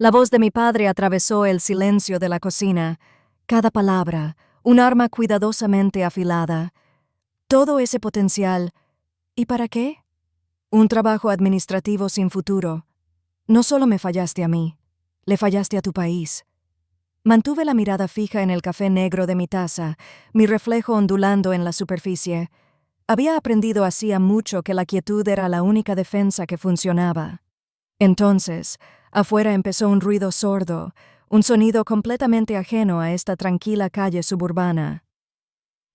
La voz de mi padre atravesó el silencio de la cocina. Cada palabra, un arma cuidadosamente afilada. Todo ese potencial. ¿Y para qué? Un trabajo administrativo sin futuro. No solo me fallaste a mí, le fallaste a tu país. Mantuve la mirada fija en el café negro de mi taza, mi reflejo ondulando en la superficie. Había aprendido hacía mucho que la quietud era la única defensa que funcionaba. Entonces, afuera empezó un ruido sordo, un sonido completamente ajeno a esta tranquila calle suburbana.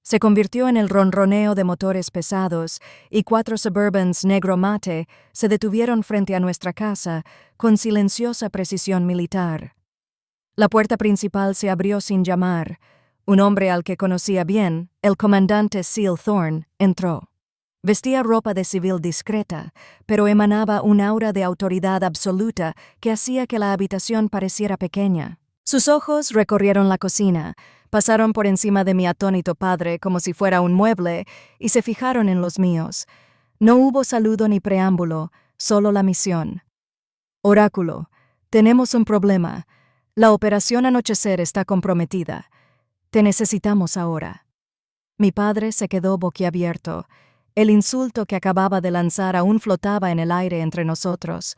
Se convirtió en el ronroneo de motores pesados y 4 Suburbans negro mate se detuvieron frente a nuestra casa con silenciosa precisión militar. La puerta principal se abrió sin llamar. Un hombre al que conocía bien, el comandante Seal Thorne, entró. Vestía ropa de civil discreta, pero emanaba un aura de autoridad absoluta que hacía que la habitación pareciera pequeña. Sus ojos recorrieron la cocina, pasaron por encima de mi atónito padre como si fuera un mueble y se fijaron en los míos. No hubo saludo ni preámbulo, solo la misión. Oráculo, tenemos un problema. La operación Anochecer está comprometida. Te necesitamos ahora. Mi padre se quedó boquiabierto. El insulto que acababa de lanzar aún flotaba en el aire entre nosotros.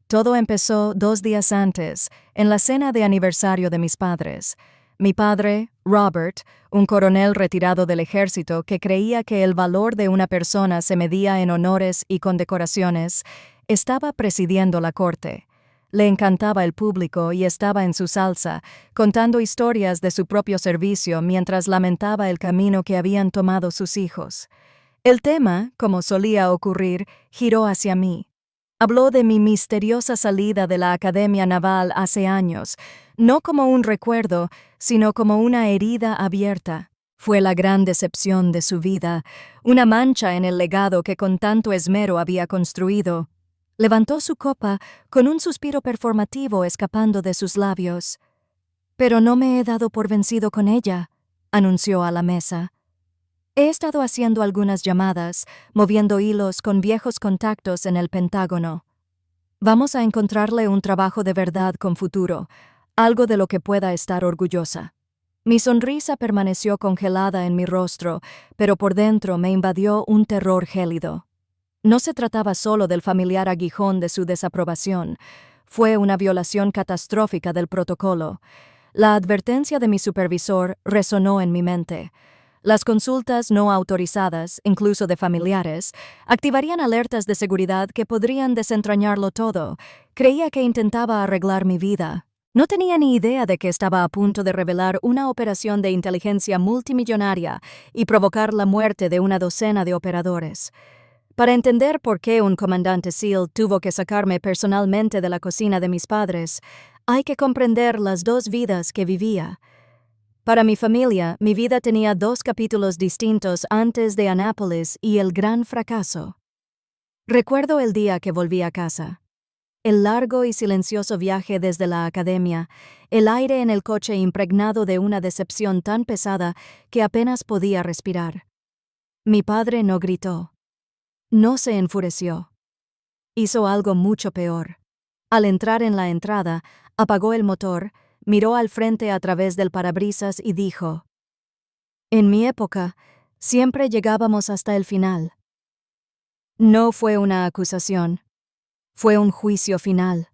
Todo empezó 2 días antes, en la cena de aniversario de mis padres. Mi padre, Robert, un coronel retirado del ejército que creía que el valor de una persona se medía en honores y condecoraciones, estaba presidiendo la corte. Le encantaba el público y estaba en su salsa, contando historias de su propio servicio mientras lamentaba el camino que habían tomado sus hijos. El tema, como solía ocurrir, giró hacia mí. Habló de mi misteriosa salida de la Academia Naval hace años, no como un recuerdo, sino como una herida abierta. Fue la gran decepción de su vida, una mancha en el legado que con tanto esmero había construido. Levantó su copa con un suspiro performativo escapando de sus labios. «Pero no me he dado por vencido con ella», anunció a la mesa. He estado haciendo algunas llamadas, moviendo hilos con viejos contactos en el Pentágono. Vamos a encontrarle un trabajo de verdad con futuro, algo de lo que pueda estar orgullosa. Mi sonrisa permaneció congelada en mi rostro, pero por dentro me invadió un terror gélido. No se trataba solo del familiar aguijón de su desaprobación. Fue una violación catastrófica del protocolo. La advertencia de mi supervisor resonó en mi mente. Las consultas no autorizadas, incluso de familiares, activarían alertas de seguridad que podrían desentrañarlo todo. Creía que intentaba arreglar mi vida. No tenía ni idea de que estaba a punto de revelar una operación de inteligencia multimillonaria y provocar la muerte de una docena de operadores. Para entender por qué un comandante SEAL tuvo que sacarme personalmente de la cocina de mis padres, hay que comprender las 2 vidas que vivía. Para mi familia, mi vida tenía 2 capítulos distintos antes de Annapolis y el gran fracaso. Recuerdo el día que volví a casa. El largo y silencioso viaje desde la academia, el aire en el coche impregnado de una decepción tan pesada que apenas podía respirar. Mi padre no gritó. No se enfureció. Hizo algo mucho peor. Al entrar en la entrada, apagó el motor, miró al frente a través del parabrisas y dijo: «En mi época, siempre llegábamos hasta el final». No fue una acusación. Fue un juicio final.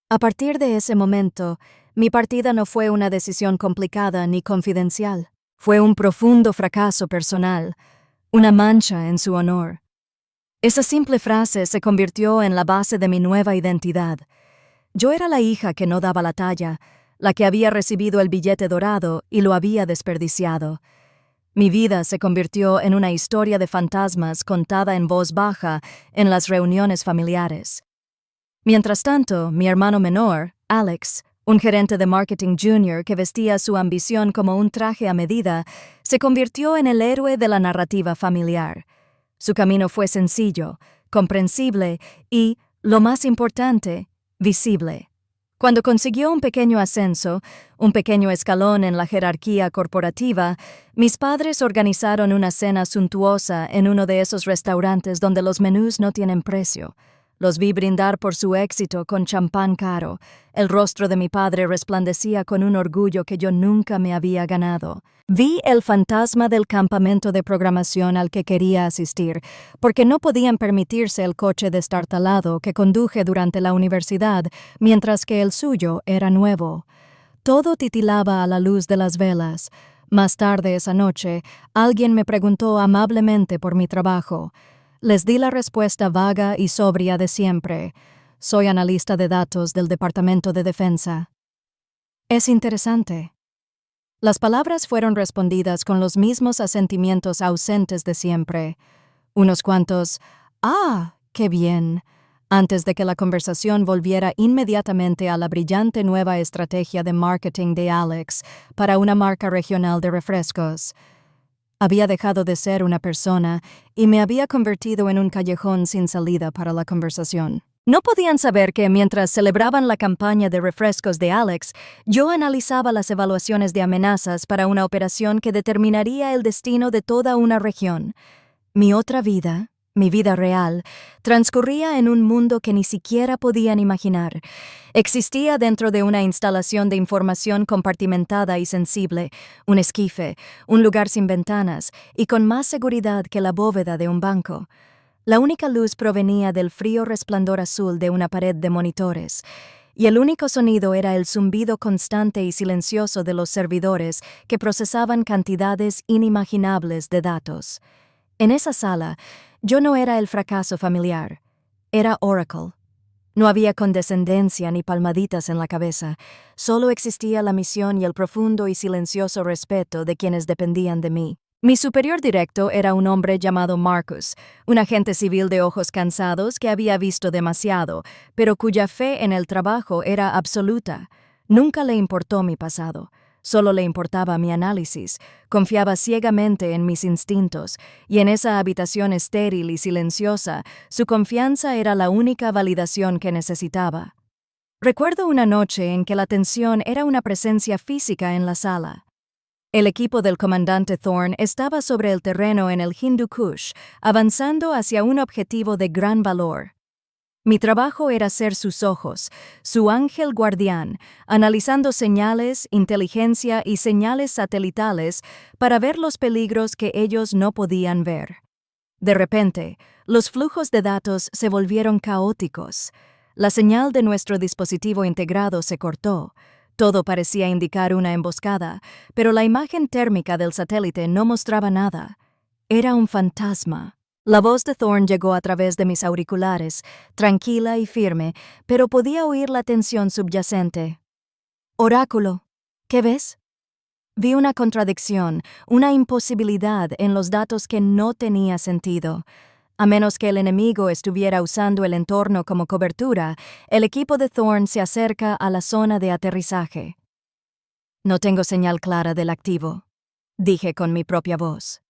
A partir de ese momento, mi partida no fue una decisión complicada ni confidencial. Fue un profundo fracaso personal, una mancha en su honor. Esa simple frase se convirtió en la base de mi nueva identidad. Yo era la hija que no daba la talla, la que había recibido el billete dorado y lo había desperdiciado. Mi vida se convirtió en una historia de fantasmas contada en voz baja en las reuniones familiares. Mientras tanto, mi hermano menor, Alex, un gerente de marketing junior que vestía su ambición como un traje a medida, se convirtió en el héroe de la narrativa familiar. Su camino fue sencillo, comprensible y, lo más importante, visible. Cuando consiguió un pequeño ascenso, un pequeño escalón en la jerarquía corporativa, mis padres organizaron una cena suntuosa en uno de esos restaurantes donde los menús no tienen precio. Los vi brindar por su éxito con champán caro. El rostro de mi padre resplandecía con un orgullo que yo nunca me había ganado. Vi el fantasma del campamento de programación al que quería asistir, porque no podían permitirse el coche destartalado que conduje durante la universidad, mientras que el suyo era nuevo. Todo titilaba a la luz de las velas. Más tarde esa noche, alguien me preguntó amablemente por mi trabajo. Les di la respuesta vaga y sobria de siempre. Soy analista de datos del Departamento de Defensa. Es interesante. Las palabras fueron respondidas con los mismos asentimientos ausentes de siempre. Unos cuantos, ¡ah, qué bien!, antes de que la conversación volviera inmediatamente a la brillante nueva estrategia de marketing de Alex para una marca regional de refrescos. Había dejado de ser una persona y me había convertido en un callejón sin salida para la conversación. No podían saber que mientras celebraban la campaña de refrescos de Alex, yo analizaba las evaluaciones de amenazas para una operación que determinaría el destino de toda una región. Mi otra vida, mi vida real, transcurría en un mundo que ni siquiera podían imaginar. Existía dentro de una instalación de información compartimentada y sensible, un esquife, un lugar sin ventanas y con más seguridad que la bóveda de un banco. La única luz provenía del frío resplandor azul de una pared de monitores, y el único sonido era el zumbido constante y silencioso de los servidores que procesaban cantidades inimaginables de datos. En esa sala, yo no era el fracaso familiar, era Oracle. No había condescendencia ni palmaditas en la cabeza, solo existía la misión y el profundo y silencioso respeto de quienes dependían de mí. Mi superior directo era un hombre llamado Marcus, un agente civil de ojos cansados que había visto demasiado, pero cuya fe en el trabajo era absoluta. Nunca le importó mi pasado. Solo le importaba mi análisis, confiaba ciegamente en mis instintos, y en esa habitación estéril y silenciosa, su confianza era la única validación que necesitaba. Recuerdo una noche en que la tensión era una presencia física en la sala. El equipo del comandante Thorne estaba sobre el terreno en el Hindu Kush, avanzando hacia un objetivo de gran valor. Mi trabajo era ser sus ojos, su ángel guardián, analizando señales, inteligencia y señales satelitales para ver los peligros que ellos no podían ver. De repente, los flujos de datos se volvieron caóticos. La señal de nuestro dispositivo integrado se cortó. Todo parecía indicar una emboscada, pero la imagen térmica del satélite no mostraba nada. Era un fantasma. La voz de Thorne llegó a través de mis auriculares, tranquila y firme, pero podía oír la tensión subyacente. Oráculo, ¿qué ves? Vi una contradicción, una imposibilidad en los datos que no tenía sentido. A menos que el enemigo estuviera usando el entorno como cobertura, el equipo de Thorne se acerca a la zona de aterrizaje. No tengo señal clara del activo, dije con mi propia voz.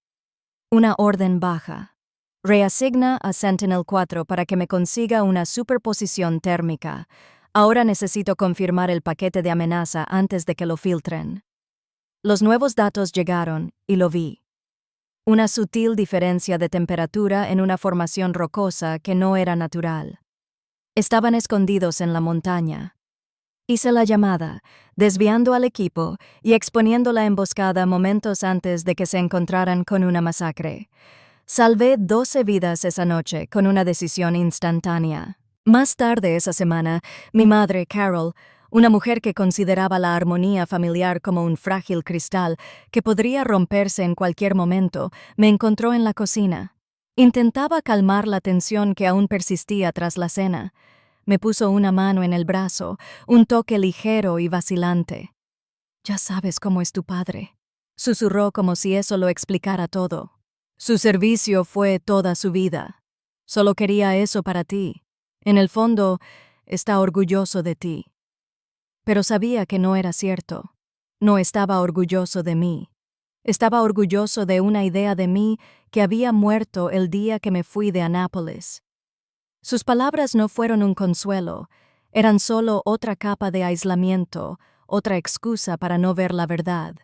Una orden baja. Reasigna a Sentinel-4 para que me consiga una superposición térmica. Ahora necesito confirmar el paquete de amenaza antes de que lo filtren. Los nuevos datos llegaron, y lo vi. Una sutil diferencia de temperatura en una formación rocosa que no era natural. Estaban escondidos en la montaña. Hice la llamada, desviando al equipo y exponiendo la emboscada momentos antes de que se encontraran con una masacre. Salvé 12 vidas esa noche con una decisión instantánea. Más tarde esa semana, mi madre, Carol, una mujer que consideraba la armonía familiar como un frágil cristal que podría romperse en cualquier momento, me encontró en la cocina. Intentaba calmar la tensión que aún persistía tras la cena. Me puso una mano en el brazo, un toque ligero y vacilante. «Ya sabes cómo es tu padre», susurró como si eso lo explicara todo. «Su servicio fue toda su vida. Solo quería eso para ti. En el fondo, está orgulloso de ti». Pero sabía que no era cierto. No estaba orgulloso de mí. Estaba orgulloso de una idea de mí que había muerto el día que me fui de Annapolis. Sus palabras no fueron un consuelo, eran solo otra capa de aislamiento, otra excusa para no ver la verdad.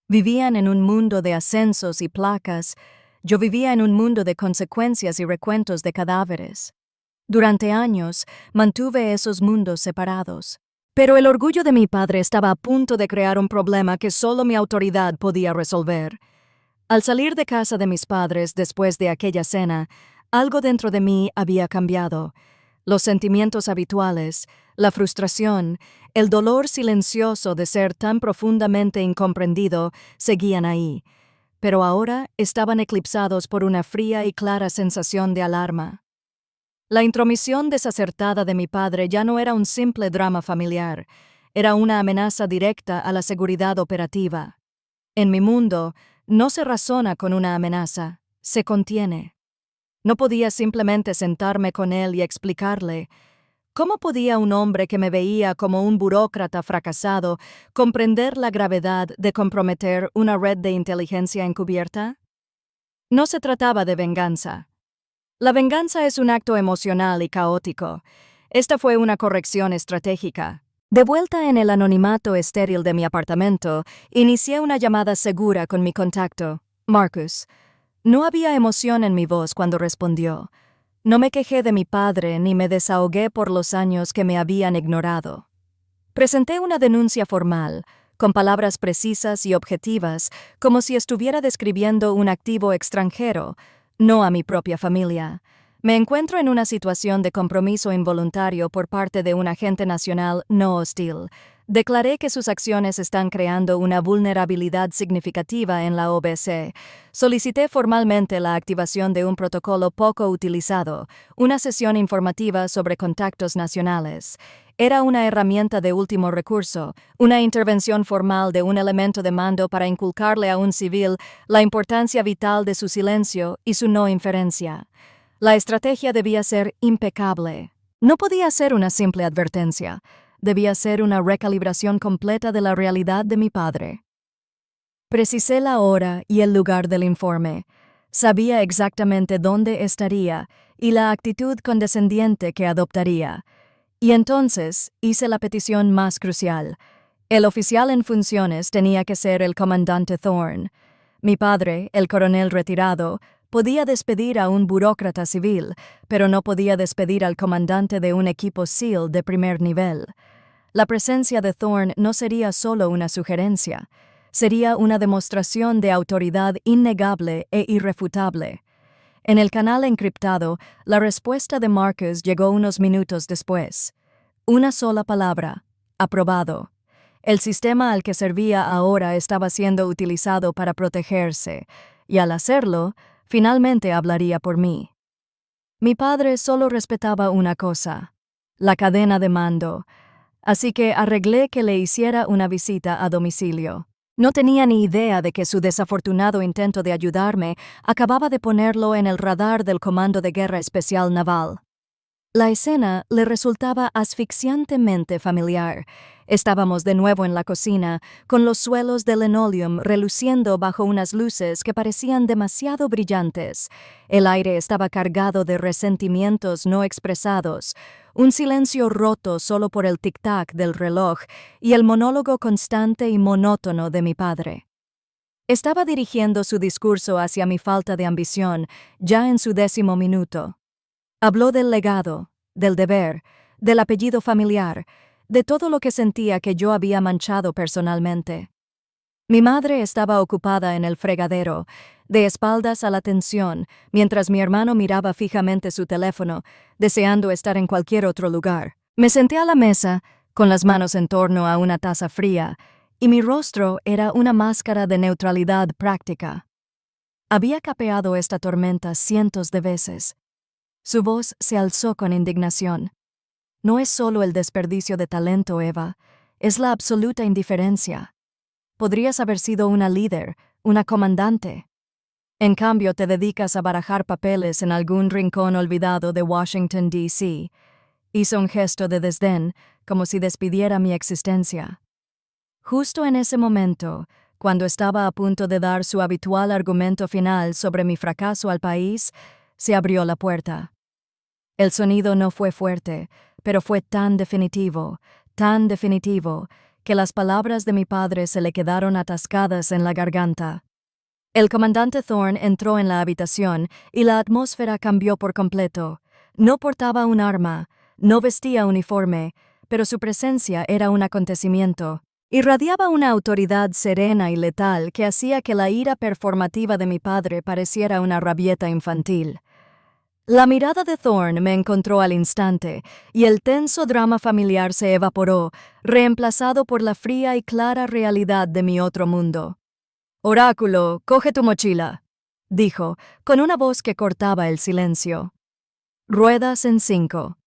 Vivían en un mundo de ascensos y placas, yo vivía en un mundo de consecuencias y recuentos de cadáveres. Durante años mantuve esos mundos separados. Pero el orgullo de mi padre estaba a punto de crear un problema que solo mi autoridad podía resolver. Al salir de casa de mis padres después de aquella cena, algo dentro de mí había cambiado. Los sentimientos habituales, la frustración, el dolor silencioso de ser tan profundamente incomprendido seguían ahí, pero ahora estaban eclipsados por una fría y clara sensación de alarma. La intromisión desacertada de mi padre ya no era un simple drama familiar, era una amenaza directa a la seguridad operativa. En mi mundo, no se razona con una amenaza, se contiene. No podía simplemente sentarme con él y explicarle. ¿Cómo podía un hombre que me veía como un burócrata fracasado comprender la gravedad de comprometer una red de inteligencia encubierta? No se trataba de venganza. La venganza es un acto emocional y caótico. Esta fue una corrección estratégica. De vuelta en el anonimato estéril de mi apartamento, inicié una llamada segura con mi contacto, Marcus. No había emoción en mi voz cuando respondió. No me quejé de mi padre ni me desahogué por los años que me habían ignorado. Presenté una denuncia formal, con palabras precisas y objetivas, como si estuviera describiendo un activo extranjero, no a mi propia familia. Me encuentro en una situación de compromiso involuntario por parte de un agente nacional no hostil. Declaré que sus acciones están creando una vulnerabilidad significativa en la OBC. Solicité formalmente la activación de un protocolo poco utilizado, una sesión informativa sobre contactos nacionales. Era una herramienta de último recurso, una intervención formal de un elemento de mando para inculcarle a un civil la importancia vital de su silencio y su no inferencia. La estrategia debía ser impecable. No podía ser una simple advertencia. Debía ser una recalibración completa de la realidad de mi padre. Precisé la hora y el lugar del informe. Sabía exactamente dónde estaría y la actitud condescendiente que adoptaría. Y entonces hice la petición más crucial. El oficial en funciones tenía que ser el comandante Thorne. Mi padre, el coronel retirado, podía despedir a un burócrata civil, pero no podía despedir al comandante de un equipo SEAL de primer nivel. La presencia de Thorne no sería solo una sugerencia, sería una demostración de autoridad innegable e irrefutable. En el canal encriptado, la respuesta de Marcus llegó unos minutos después. Una sola palabra: aprobado. El sistema al que servía ahora estaba siendo utilizado para protegerse, y al hacerlo, finalmente hablaría por mí. Mi padre solo respetaba una cosa: la cadena de mando, así que arreglé que le hiciera una visita a domicilio. No tenía ni idea de que su desafortunado intento de ayudarme acababa de ponerlo en el radar del Comando de Guerra Especial Naval. La escena le resultaba asfixiantemente familiar. Estábamos de nuevo en la cocina, con los suelos de linoleum reluciendo bajo unas luces que parecían demasiado brillantes. El aire estaba cargado de resentimientos no expresados, un silencio roto solo por el tic-tac del reloj y el monólogo constante y monótono de mi padre. Estaba dirigiendo su discurso hacia mi falta de ambición, ya en su 10º minuto. Habló del legado, del deber, del apellido familiar, de todo lo que sentía que yo había manchado personalmente. Mi madre estaba ocupada en el fregadero, de espaldas a la tensión, mientras mi hermano miraba fijamente su teléfono, deseando estar en cualquier otro lugar. Me senté a la mesa, con las manos en torno a una taza fría, y mi rostro era una máscara de neutralidad práctica. Había capeado esta tormenta cientos de veces. Su voz se alzó con indignación. No es solo el desperdicio de talento, Eva, es la absoluta indiferencia. Podrías haber sido una líder, una comandante. En cambio, te dedicas a barajar papeles en algún rincón olvidado de Washington, D.C. Hizo un gesto de desdén, como si despidiera mi existencia. Justo en ese momento, cuando estaba a punto de dar su habitual argumento final sobre mi fracaso al país, se abrió la puerta. El sonido no fue fuerte, pero fue tan definitivo, que las palabras de mi padre se le quedaron atascadas en la garganta. El comandante Thorne entró en la habitación y la atmósfera cambió por completo. No portaba un arma, no vestía uniforme, pero su presencia era un acontecimiento. Irradiaba una autoridad serena y letal que hacía que la ira performativa de mi padre pareciera una rabieta infantil. La mirada de Thorne me encontró al instante, y el tenso drama familiar se evaporó, reemplazado por la fría y clara realidad de mi otro mundo. «Oráculo, coge tu mochila», dijo, con una voz que cortaba el silencio. Ruedas en 5.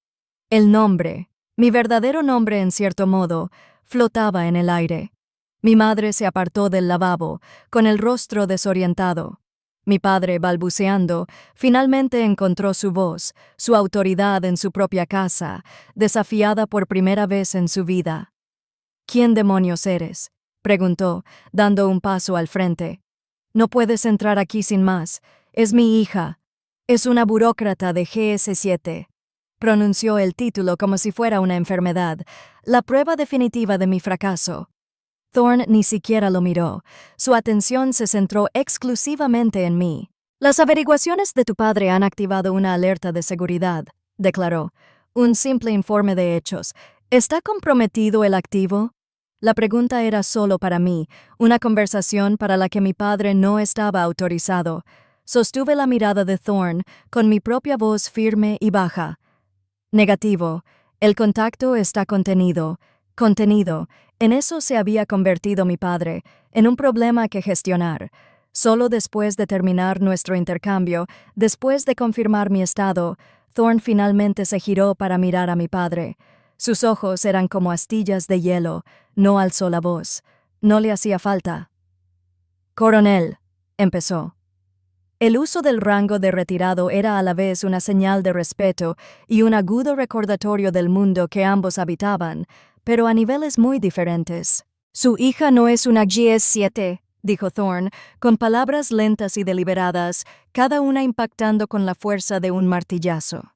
El nombre, mi verdadero nombre en cierto modo, flotaba en el aire. Mi madre se apartó del lavabo, con el rostro desorientado. Mi padre, balbuceando, finalmente encontró su voz, su autoridad en su propia casa, desafiada por primera vez en su vida. «¿Quién demonios eres?», preguntó, dando un paso al frente. «No puedes entrar aquí sin más. Es mi hija. Es una burócrata de GS7. Pronunció el título como si fuera una enfermedad, la prueba definitiva de mi fracaso. Thorne ni siquiera lo miró. Su atención se centró exclusivamente en mí. «Las averiguaciones de tu padre han activado una alerta de seguridad», declaró. «Un simple informe de hechos. ¿Está comprometido el activo?» La pregunta era solo para mí, una conversación para la que mi padre no estaba autorizado. Sostuve la mirada de Thorne con mi propia voz firme y baja. «Negativo. El contacto está contenido. Contenido. En eso se había convertido mi padre, en un problema que gestionar. Solo después de terminar nuestro intercambio, después de confirmar mi estado, Thorne finalmente se giró para mirar a mi padre. Sus ojos eran como astillas de hielo, no alzó la voz. No le hacía falta. «Coronel», empezó. El uso del rango de retirado era a la vez una señal de respeto y un agudo recordatorio del mundo que ambos habitaban, pero a niveles muy diferentes. «Su hija no es una GS7», dijo Thorne, con palabras lentas y deliberadas, cada una impactando con la fuerza de un martillazo.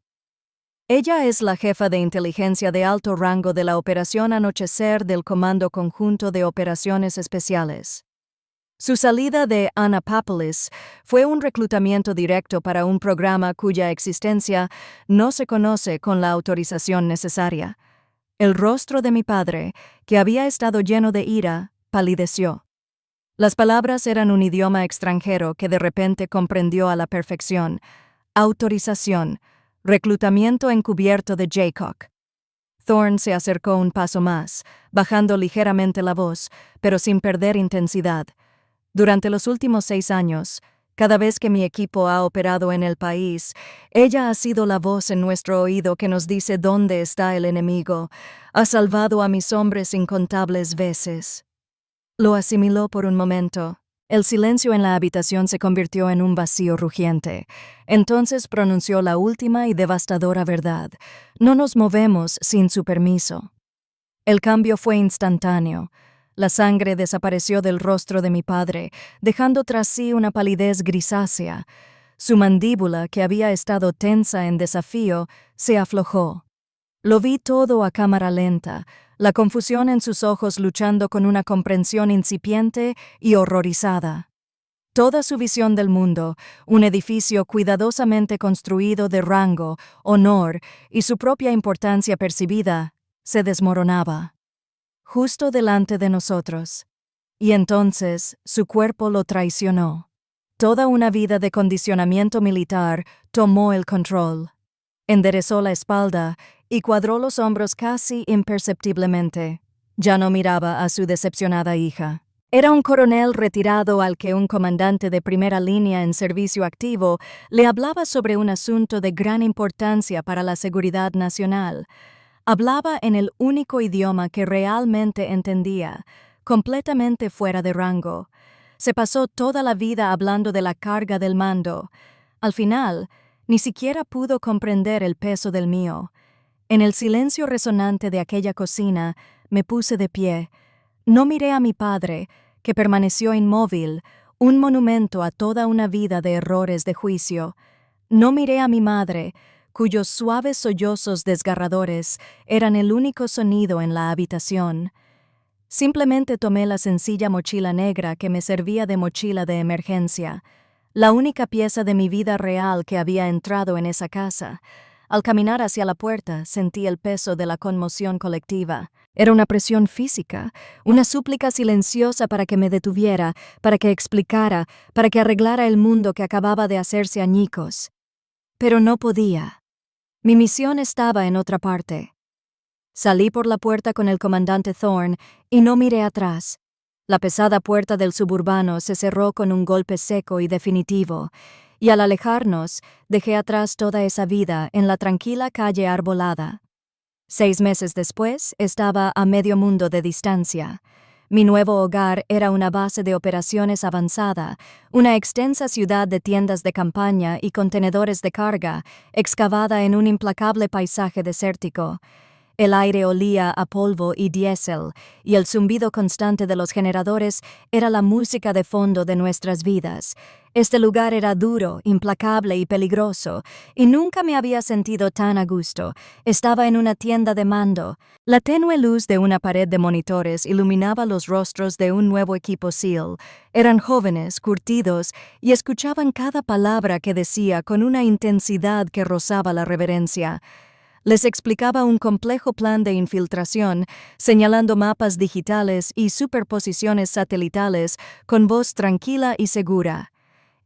«Ella es la jefa de inteligencia de alto rango de la Operación Anochecer del Comando Conjunto de Operaciones Especiales. Su salida de Annapolis fue un reclutamiento directo para un programa cuya existencia no se conoce con la autorización necesaria». El rostro de mi padre, que había estado lleno de ira, palideció. Las palabras eran un idioma extranjero que de repente comprendió a la perfección. Autorización. Reclutamiento encubierto de Jaycock. Thorne se acercó un paso más, bajando ligeramente la voz, pero sin perder intensidad. «Durante los últimos 6 años, cada vez que mi equipo ha operado en el país, ella ha sido la voz en nuestro oído que nos dice dónde está el enemigo. Ha salvado a mis hombres incontables veces». Lo asimiló por un momento. El silencio en la habitación se convirtió en un vacío rugiente. Entonces pronunció la última y devastadora verdad. «No nos movemos sin su permiso». El cambio fue instantáneo. La sangre desapareció del rostro de mi padre, dejando tras sí una palidez grisácea. Su mandíbula, que había estado tensa en desafío, se aflojó. Lo vi todo a cámara lenta, la confusión en sus ojos luchando con una comprensión incipiente y horrorizada. Toda su visión del mundo, un edificio cuidadosamente construido de rango, honor y su propia importancia percibida, se desmoronaba. Justo delante de nosotros. Y entonces su cuerpo lo traicionó. Toda una vida de condicionamiento militar tomó el control. Enderezó la espalda y cuadró los hombros casi imperceptiblemente. Ya no miraba a su decepcionada hija. Era un coronel retirado al que un comandante de primera línea en servicio activo le hablaba sobre un asunto de gran importancia para la seguridad nacional. Hablaba en el único idioma que realmente entendía, completamente fuera de rango. Se pasó toda la vida hablando de la carga del mando. Al final, ni siquiera pudo comprender el peso del mío. En el silencio resonante de aquella cocina, me puse de pie. No miré a mi padre, que permaneció inmóvil, un monumento a toda una vida de errores de juicio. No miré a mi madre, cuyos suaves sollozos desgarradores eran el único sonido en la habitación. Simplemente tomé la sencilla mochila negra que me servía de mochila de emergencia, la única pieza de mi vida real que había entrado en esa casa. Al caminar hacia la puerta, sentí el peso de la conmoción colectiva. Era una presión física, una súplica silenciosa para que me detuviera, para que explicara, para que arreglara el mundo que acababa de hacerse añicos. Pero no podía. Mi misión estaba en otra parte. Salí por la puerta con el comandante Thorne y no miré atrás. La pesada puerta del suburbano se cerró con un golpe seco y definitivo, y al alejarnos, dejé atrás toda esa vida en la tranquila calle arbolada. 6 meses después, estaba a medio mundo de distancia. Mi nuevo hogar era una base de operaciones avanzada, una extensa ciudad de tiendas de campaña y contenedores de carga, excavada en un implacable paisaje desértico. El aire olía a polvo y diésel, y el zumbido constante de los generadores era la música de fondo de nuestras vidas. Este lugar era duro, implacable y peligroso, y nunca me había sentido tan a gusto. Estaba en una tienda de mando. La tenue luz de una pared de monitores iluminaba los rostros de un nuevo equipo SEAL. Eran jóvenes, curtidos, y escuchaban cada palabra que decía con una intensidad que rozaba la reverencia. Les explicaba un complejo plan de infiltración, señalando mapas digitales y superposiciones satelitales con voz tranquila y segura.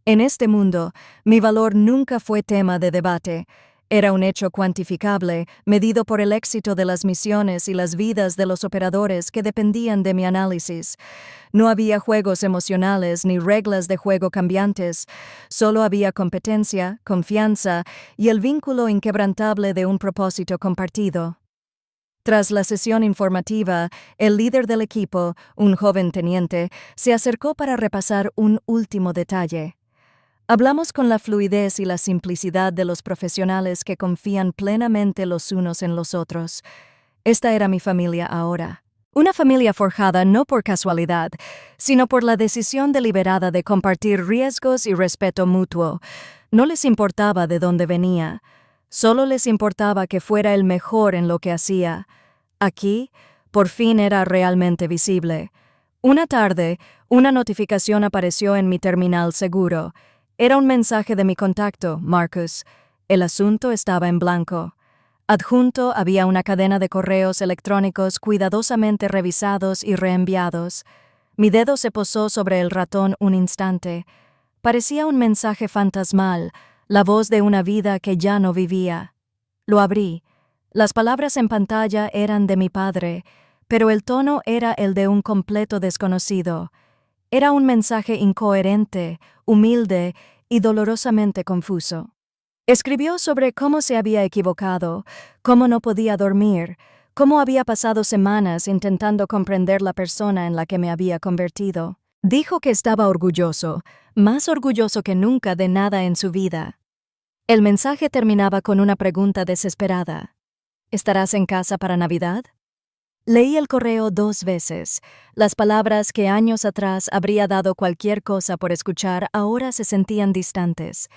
En este mundo, mi valor nunca fue tema de debate. Era un hecho cuantificable, medido por el éxito de las misiones y las vidas de los operadores que dependían de mi análisis. No había juegos emocionales ni reglas de juego cambiantes, solo había competencia, confianza y el vínculo inquebrantable de un propósito compartido. Tras la sesión informativa, el líder del equipo, un joven teniente, se acercó para repasar un último detalle. Hablamos con la fluidez y la simplicidad de los profesionales que confían plenamente los unos en los otros. Esta era mi familia ahora. Una familia forjada no por casualidad, sino por la decisión deliberada de compartir riesgos y respeto mutuo. No les importaba de dónde venía, solo les importaba que fuera el mejor en lo que hacía. Aquí, por fin era realmente visible. Una tarde, una notificación apareció en mi terminal seguro. Era un mensaje de mi contacto, Marcus. El asunto estaba en blanco. Adjunto había una cadena de correos electrónicos cuidadosamente revisados y reenviados. Mi dedo se posó sobre el ratón un instante. Parecía un mensaje fantasmal, la voz de una vida que ya no vivía. Lo abrí. Las palabras en pantalla eran de mi padre, pero el tono era el de un completo desconocido. Era un mensaje incoherente, humilde y dolorosamente confuso. Escribió sobre cómo se había equivocado, cómo no podía dormir, cómo había pasado semanas intentando comprender la persona en la que me había convertido. Dijo que estaba orgulloso, más orgulloso que nunca de nada en su vida. El mensaje terminaba con una pregunta desesperada. ¿Estarás en casa para Navidad? Leí el correo 2 veces. Las palabras que años atrás habría dado cualquier cosa por escuchar ahora se sentían distantes.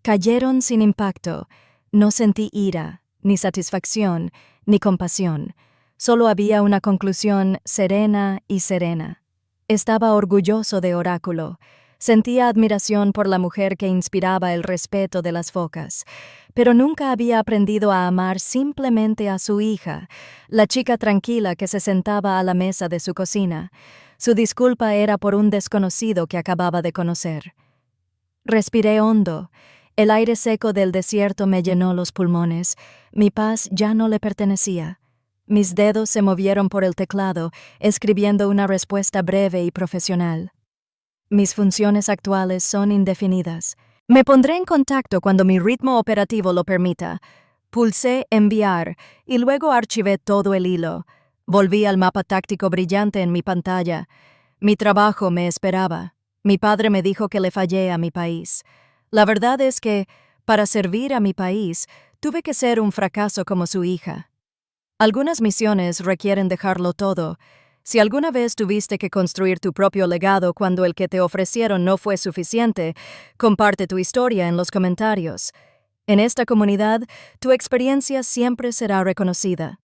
Cayeron sin impacto. No sentí ira, ni satisfacción, ni compasión. Solo había una conclusión serena y serena. Estaba orgulloso de Oráculo. Sentía admiración por la mujer que inspiraba el respeto de las focas, pero nunca había aprendido a amar simplemente a su hija, la chica tranquila que se sentaba a la mesa de su cocina. Su disculpa era por un desconocido que acababa de conocer. Respiré hondo. El aire seco del desierto me llenó los pulmones. Mi paz ya no le pertenecía. Mis dedos se movieron por el teclado, escribiendo una respuesta breve y profesional. Mis funciones actuales son indefinidas. Me pondré en contacto cuando mi ritmo operativo lo permita. Pulsé enviar y luego archivé todo el hilo. Volví al mapa táctico brillante en mi pantalla. Mi trabajo me esperaba. Mi padre me dijo que le fallé a mi país. La verdad es que, para servir a mi país, tuve que ser un fracaso como su hija. Algunas misiones requieren dejarlo todo. Si alguna vez tuviste que construir tu propio legado cuando el que te ofrecieron no fue suficiente, comparte tu historia en los comentarios. En esta comunidad, tu experiencia siempre será reconocida.